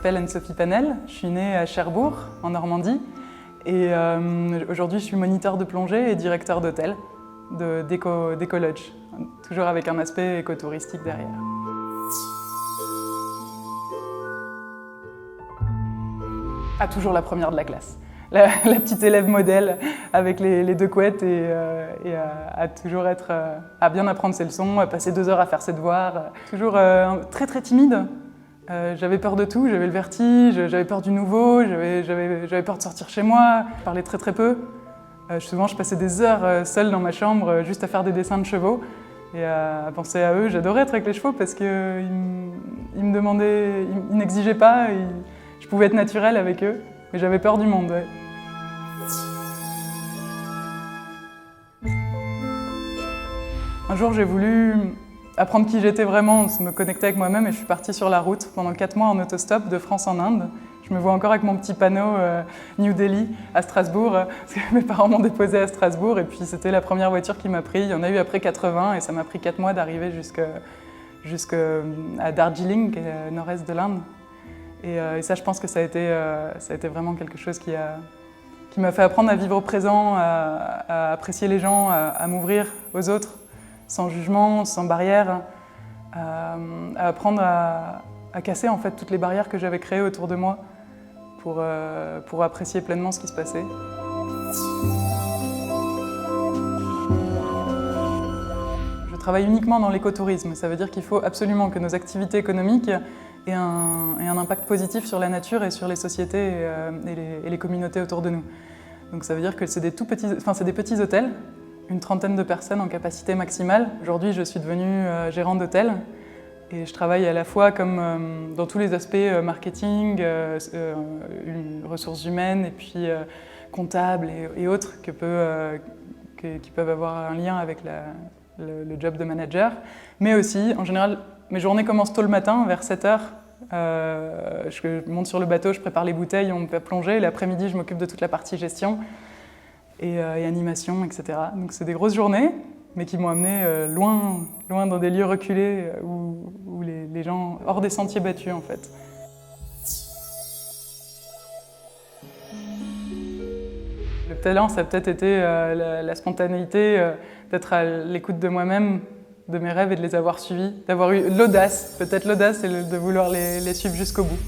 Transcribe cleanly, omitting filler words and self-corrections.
m'appelle Anne-Sophie Panel, je suis née à Cherbourg, en Normandie, et aujourd'hui je suis moniteur de plongée et directeur d'hôtel, d'Eco-Lodge, toujours avec un aspect écotouristique derrière. Ah, toujours la première de la classe. La petite élève modèle avec les deux couettes et à toujours être, à bien apprendre ses leçons, à passer 2 heures à faire ses devoirs. Toujours très très timide. J'avais peur de tout, j'avais le vertige, j'avais peur du nouveau, j'avais peur de sortir chez moi. Je parlais très très peu. Souvent je passais des heures seule dans ma chambre juste à faire des dessins de chevaux et à penser à eux. J'adorais être avec les chevaux parce qu'ils me demandaient, ils n'exigeaient pas, je pouvais être naturelle avec eux, mais j'avais peur du monde. Ouais. Un jour, j'ai voulu apprendre qui j'étais vraiment, me connecter avec moi-même et je suis partie sur la route pendant 4 mois en autostop de France en Inde. Je me vois encore avec mon petit panneau New Delhi à Strasbourg, parce que mes parents m'ont déposé à Strasbourg et puis c'était la première voiture qui m'a pris. Il y en a eu après 80 et ça m'a pris 4 mois d'arriver jusqu'à Darjeeling, qui est nord-est de l'Inde. Et ça, je pense que ça a été vraiment quelque chose qui m'a fait apprendre à vivre au présent, à apprécier les gens, à m'ouvrir aux autres, sans jugement, sans barrière, à apprendre à casser en fait toutes les barrières que j'avais créées autour de moi pour apprécier pleinement ce qui se passait. Je travaille uniquement dans l'écotourisme, ça veut dire qu'il faut absolument que nos activités économiques aient un impact positif sur la nature et sur les sociétés et les communautés autour de nous. Donc ça veut dire que c'est des petits hôtels, une trentaine de personnes en capacité maximale. Aujourd'hui, je suis devenue gérante d'hôtel et je travaille à la fois comme dans tous les aspects marketing, ressources humaines et puis comptables et autres qui peuvent avoir un lien avec le job de manager. Mais aussi, en général, mes journées commencent tôt le matin, vers 7 h. Je monte sur le bateau, je prépare les bouteilles, on peut plonger. L'après-midi, je m'occupe de toute la partie gestion et animation, etc. Donc c'est des grosses journées, mais qui m'ont amené loin dans des lieux reculés où les gens, hors des sentiers battus en fait. Le talent, ça a peut-être été la spontanéité, d'être à l'écoute de moi-même, de mes rêves et de les avoir suivis, d'avoir eu l'audace, peut-être l'audace et de vouloir les suivre jusqu'au bout.